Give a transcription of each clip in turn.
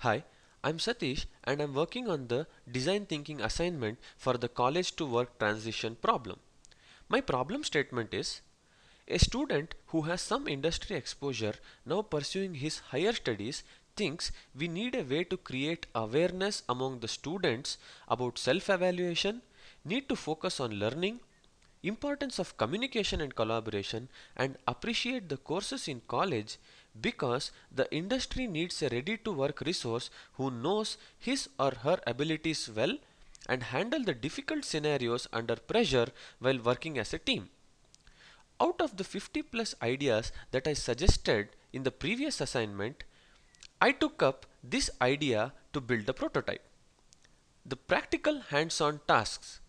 Hi, I'm Satish and I'm working on the design thinking assignment for the college to work transition problem. My problem statement is a student who has some industry exposure now pursuing his higher studies thinks we need a way to create awareness among the students about self-evaluation, need to focus on learning, importance of communication and collaboration, and appreciate the courses in college because the industry needs a ready to work resource who knows his or her abilities well and handle the difficult scenarios under pressure while working as a team. Out of the 50 plus ideas that I suggested in the previous assignment, I took up this idea to build the prototype. The practical hands-on tasks.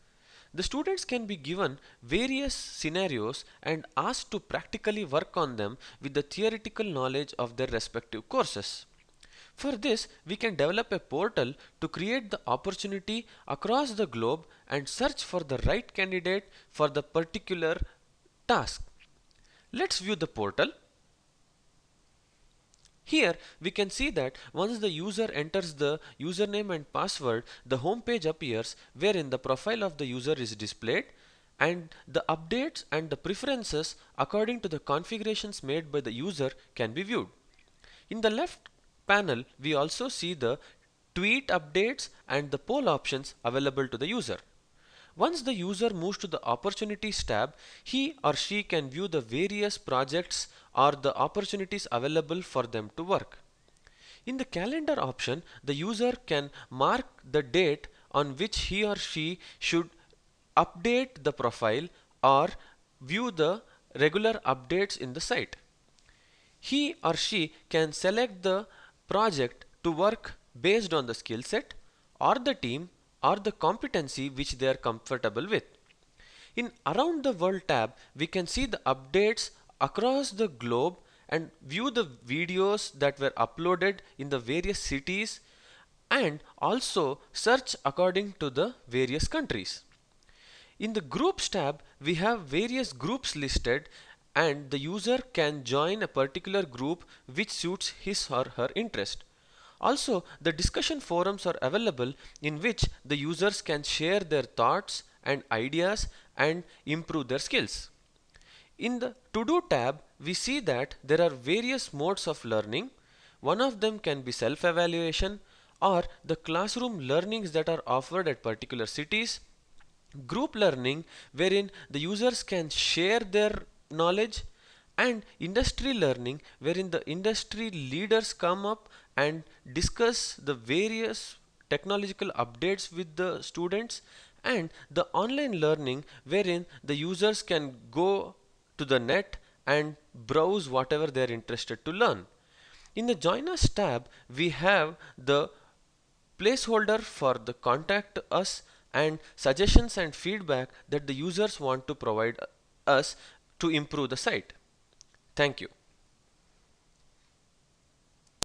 The students can be given various scenarios and asked to practically work on them with the theoretical knowledge of their respective courses. For this, we can develop a portal to create the opportunity across the globe and search for the right candidate for the particular task. Let's view the portal. Here we can see that once the user enters the username and password, the home page appears wherein the profile of the user is displayed and the updates and the preferences according to the configurations made by the user can be viewed. In the left panel, we also see the tweet updates and the poll options available to the user. Once the user moves to the Opportunities tab, he or she can view the various projects or the opportunities available for them to work. In the Calendar option, the user can mark the date on which he or she should update the profile or view the regular updates in the site. He or she can select the project to work based on the skill set or the team or the competency which they are comfortable with. In Around the World tab, we can see the updates across the globe and view the videos that were uploaded in the various cities and also search according to the various countries. In the Groups tab, we have various groups listed and the user can join a particular group which suits his or her interest. Also, the discussion forums are available in which the users can share their thoughts and ideas and improve their skills. In the To Do tab, we see that there are various modes of learning. One of them can be self-evaluation or the classroom learnings that are offered at particular cities, group learning wherein the users can share their knowledge, and industry learning wherein the industry leaders come up and discuss the various technological updates with the students, and the online learning wherein the users can go to the net and browse whatever they are interested to learn. In the Join Us tab, we have the placeholder for the contact us and suggestions and feedback that the users want to provide us to improve the site. Thank you.